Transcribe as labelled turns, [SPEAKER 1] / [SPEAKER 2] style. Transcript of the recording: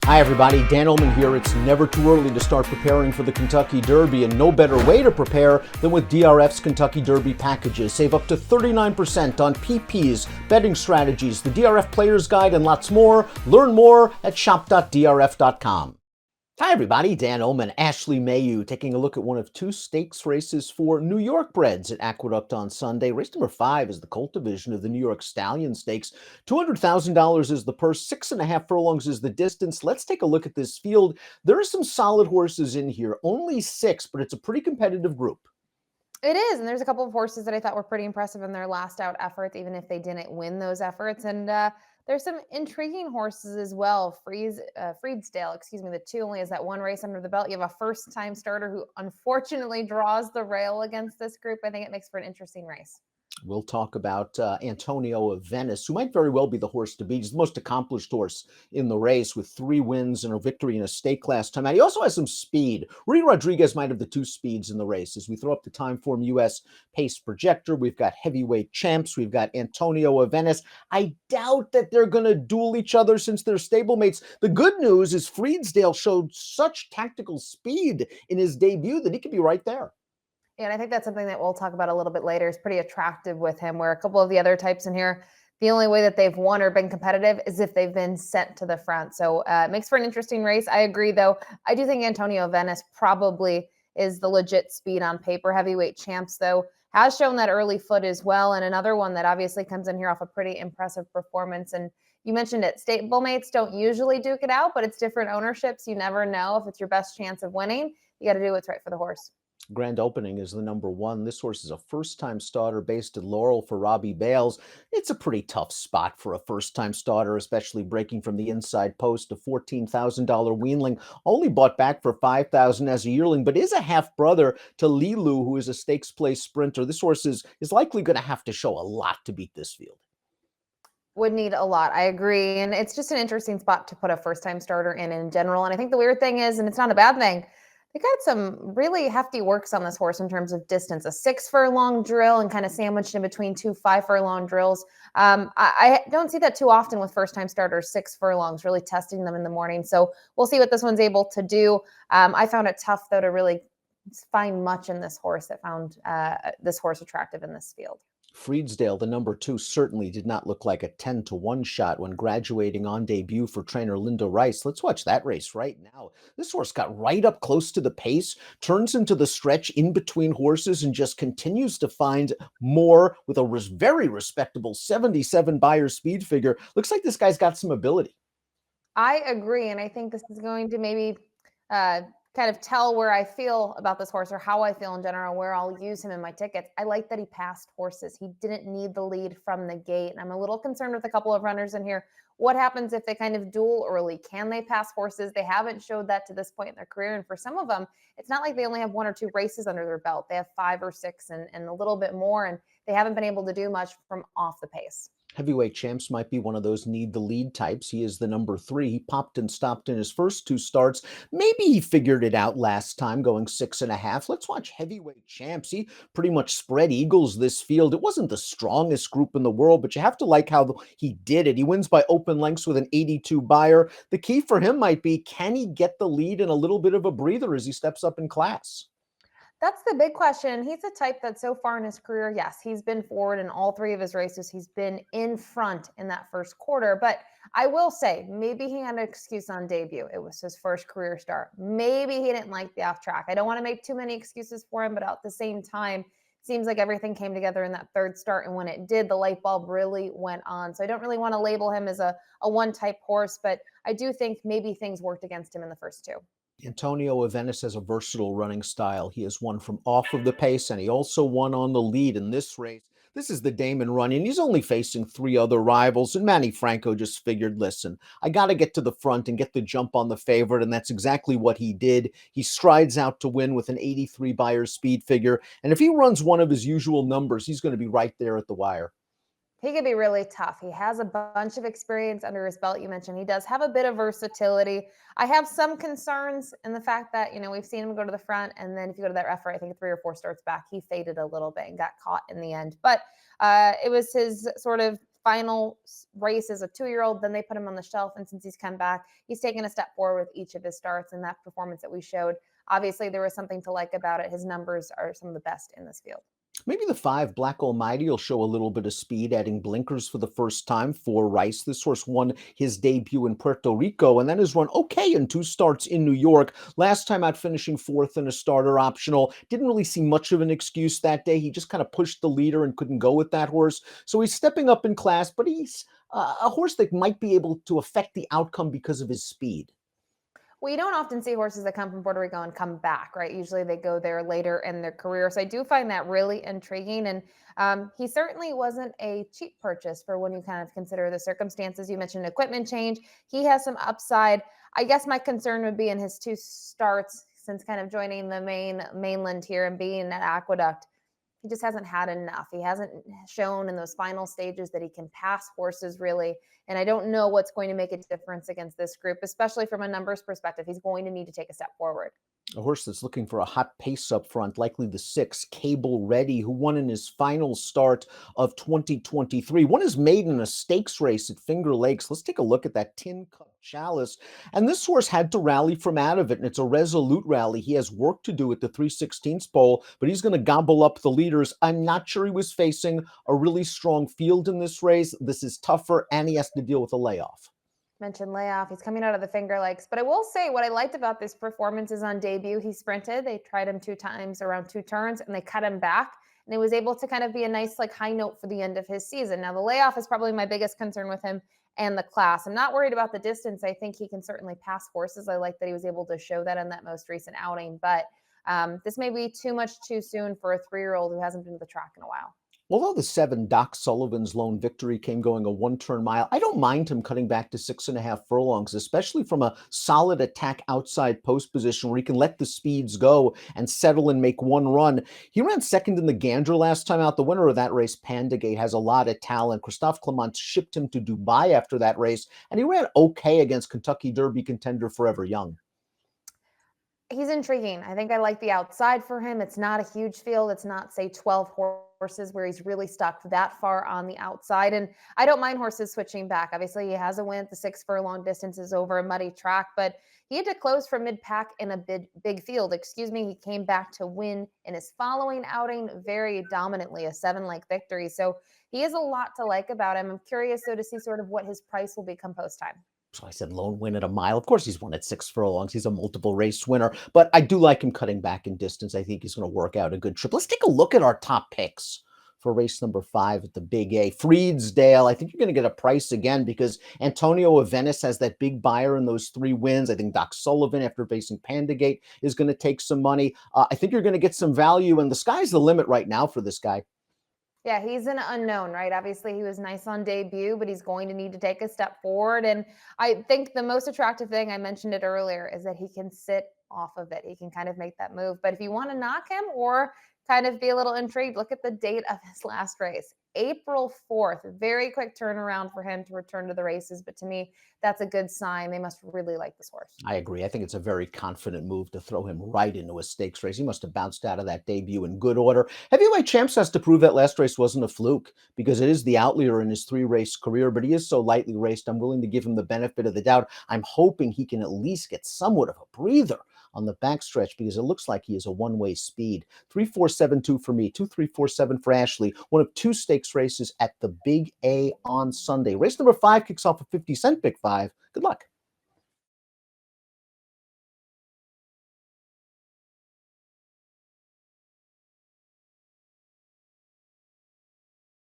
[SPEAKER 1] Hi everybody, Dan Illman here. It's never too early to start preparing for the Kentucky Derby, and no better way to prepare than with DRF's Kentucky Derby packages. Save up to 39% on PPs, betting strategies, the DRF Player's Guide, and lots more. Learn more at shop.drf.com. Hi everybody, Dan Illman, Ashley Mailloux, taking a look at one of two stakes races for New York breds at Aqueduct on Sunday. Race number 5 is the colt division of the New York Stallion Stakes. $200,000 is the purse, 6.5 furlongs is the distance. Let's take a look at this field. There are some solid horses in here, only 6, but it's a pretty competitive group.
[SPEAKER 2] It is, and there's a couple of horses that I thought were pretty impressive in their last out efforts, even if they didn't win those efforts. And there's some intriguing horses as well. Fredale, the 2 only has that one race under the belt. You have a first-time starter who unfortunately draws the rail against this group. I think it makes for an interesting race.
[SPEAKER 1] We'll talk about Antonio of Venice, who might very well be the horse to beat. He's the most accomplished horse in the race with 3 wins and a victory in a stake last time out. He also has some speed. Rudy Rodriguez might have the 2 speeds in the race. As we throw up the Timeform US pace projector, we've got heavyweight champs. We've got Antonio of Venice. I doubt that they're going to duel each other since they're stablemates. The good news is Fredale showed such tactical speed in his debut that he could be right there.
[SPEAKER 2] And I think that's something that we'll talk about a little bit later. Is pretty attractive with him, where a couple of the other types in here, the only way that they've won or been competitive is if they've been sent to the front. So it makes for an interesting race. I agree, though. I do think Antonio Venice probably is the legit speed on paper. Heavyweight champs, though, has shown that early foot as well. And another one that obviously comes in here off a pretty impressive performance. And you mentioned it, stablemates don't usually duke it out, but it's different ownerships. You never know if it's your best chance of winning. You got to do what's right for the horse.
[SPEAKER 1] Grand Opening is the number 1. This horse is a first-time starter based in Laurel for Robbie Bales. It's a pretty tough spot for a first-time starter, especially breaking from the inside post. A $14,000 weanling, only bought back for $5,000 as a yearling, but is a half-brother to Mailloux, who is a stakes place sprinter. This horse is likely going to have to show a lot to beat this field.
[SPEAKER 2] Would need a lot. I agree. And it's just an interesting spot to put a first-time starter in general. And I think the weird thing is, and it's not a bad thing, they got some really hefty works on this horse in terms of distance. A 6 furlong drill and kind of sandwiched in between 2 5 furlong drills. I don't see that too often with first-time starters, 6 furlongs, really testing them in the morning. So we'll see what this one's able to do. I found it tough, though, to really find much in this horse that found this horse attractive in this field.
[SPEAKER 1] Fredale, the number 2, certainly did not look like a 10-to-1 shot when graduating on debut for trainer Linda Rice. Let's watch that race right now. This horse got right up close to the pace, turns into the stretch in between horses, and just continues to find more with a very respectable 77 Beyer speed figure. Looks like this guy's got some ability.
[SPEAKER 2] I agree, and I think this is going to maybe kind of tell where I feel about this horse, or how I feel in general, where I'll use him in my tickets. I like that he passed horses. He didn't need the lead from the gate. And I'm a little concerned with a couple of runners in here. What happens if they kind of duel early? Can they pass horses? They haven't showed that to this point in their career. And for some of them, it's not like they only have 1 or 2 races under their belt. They have 5 or 6 and a little bit more. And they haven't been able to do much from off the pace.
[SPEAKER 1] Heavyweight champs might be one of those need the lead types. He is the number 3. He popped and stopped in his first 2 starts. Maybe he figured it out last time, going 6.5. Let's watch heavyweight champs. He pretty much spread eagles this field. It wasn't the strongest group in the world, but you have to like how he did it. He wins by open lengths with an 82 Beyer. The key for him might be, can he get the lead and a little bit of a breather as he steps up in class?
[SPEAKER 2] That's the big question. He's a type that so far in his career, yes, he's been forward in all 3 of his races. He's been in front in that first quarter. But I will say, maybe he had an excuse on debut. It was his first career start. Maybe he didn't like the off track. I don't want to make too many excuses for him, but at the same time, seems like everything came together in that 3rd start. And when it did, the light bulb really went on. So I don't really want to label him as a one-type horse, but I do think maybe things worked against him in the first 2.
[SPEAKER 1] Antonio of Venice has a versatile running style. He has won from off of the pace, and he also won on the lead in this race. This is the Damon Runyon. He's only facing 3 other rivals, and Manny Franco just figured, listen, I got to get to the front and get the jump on the favorite, and that's exactly what he did. He strides out to win with an 83 Beyer speed figure, and if he runs one of his usual numbers, he's going to be right there at the wire.
[SPEAKER 2] He could be really tough. He has a bunch of experience under his belt. You mentioned he does have a bit of versatility. I have some concerns in the fact that, we've seen him go to the front, and then if you go to that effort, I think 3 or 4 starts back, he faded a little bit and got caught in the end. But it was his sort of final race as a 2-year-old. Then they put him on the shelf. And since he's come back, he's taken a step forward with each of his starts, and that performance that we showed. Obviously, there was something to like about it. His numbers are some of the best in this field.
[SPEAKER 1] Maybe the 5 Black Almighty will show a little bit of speed, adding blinkers for the first time for Rice. This horse won his debut in Puerto Rico and then has run okay in 2 starts in New York. Last time out, finishing 4th in a starter optional. Didn't really see much of an excuse that day. He just kind of pushed the leader and couldn't go with that horse. So he's stepping up in class, but he's a horse that might be able to affect the outcome because of his speed.
[SPEAKER 2] Well, you don't often see horses that come from Puerto Rico and come back, right? Usually they go there later in their career. So I do find that really intriguing. And he certainly wasn't a cheap purchase for when you kind of consider the circumstances. You mentioned equipment change. He has some upside. I guess my concern would be in his 2 starts since kind of joining the mainland here and being at Aqueduct. He just hasn't had enough. He hasn't shown in those final stages that he can pass horses really. And I don't know what's going to make a difference against this group, especially from a numbers perspective. He's going to need to take a step forward.
[SPEAKER 1] A horse that's looking for a hot pace up front, likely the 6, Cable Ready, who won in his final start of 2023. Won his maiden in a stakes race at Finger Lakes. Let's take a look at that Tin Cup Chalice. And this horse had to rally from out of it, and it's a resolute rally. He has work to do at the 3/16 pole, but he's going to gobble up the leaders. I'm not sure he was facing a really strong field in this race. This is tougher, and he has to deal with a layoff.
[SPEAKER 2] Mentioned layoff. He's coming out of the Finger Lakes. But I will say what I liked about this performance is on debut, he sprinted. They tried him 2 times around 2 turns and they cut him back. And it was able to kind of be a nice like high note for the end of his season. Now the layoff is probably my biggest concern with him and the class. I'm not worried about the distance. I think he can certainly pass horses. I like that he was able to show that in that most recent outing. But this may be too much too soon for a 3-year-old who hasn't been to the track in a while.
[SPEAKER 1] Although the 7, Doc Sullivan's lone victory, came going a 1-turn mile, I don't mind him cutting back to 6.5 furlongs, especially from a solid attack outside post position where he can let the speeds go and settle and make one run. He ran second in the Gander last time out. The winner of that race, Pandagate, has a lot of talent. Christophe Clement shipped him to Dubai after that race, and he ran okay against Kentucky Derby contender Forever Young.
[SPEAKER 2] He's intriguing. I think I like the outside for him. It's not a huge field. It's not, say, 12 horses where he's really stuck that far on the outside. And I don't mind horses switching back. Obviously, he has a win at the 6 furlong distances over a muddy track, but he had to close from mid-pack in a big field. He came back to win in his following outing very dominantly, a 7-leg victory. So he has a lot to like about him. I'm curious, though, to see sort of what his price will become post-time.
[SPEAKER 1] So I said lone win at a mile. Of course, he's won at 6 furlongs. He's a multiple race winner, but I do like him cutting back in distance. I think he's going to work out a good trip. Let's take a look at our top picks for race number 5 at the Big A. Fredale, I think you're going to get a price again because Antonio of Venice has that big buyer in those 3 wins. I think Doc Sullivan, after facing Pandagate, is going to take some money. I think you're going to get some value, and the sky's the limit right now for this guy.
[SPEAKER 2] Yeah, he's an unknown, right? Obviously, he was nice on debut, but he's going to need to take a step forward. And I think the most attractive thing, I mentioned it earlier, is that he can sit off of it. He can kind of make that move. But if you want to knock him or kind of be a little intrigued, look at the date of his last race, April 4th. Very quick turnaround for him to return to the races. But to me, that's a good sign. They must really like this horse.
[SPEAKER 1] I agree. I think it's a very confident move to throw him right into a stakes race. He must have bounced out of that debut in good order. Heavyweight Champs has to prove that last race wasn't a fluke because it is the outlier in his 3-race career, but he is so lightly raced. I'm willing to give him the benefit of the doubt. I'm hoping he can at least get somewhat of a breather on the backstretch because it looks like he is a one-way speed. 3-4-7-2 for me, 2-3-4-7 for Ashley. One of 2 stakes races at the Big A on Sunday. Race number 5 kicks off a 50-cent Big 5. Good luck.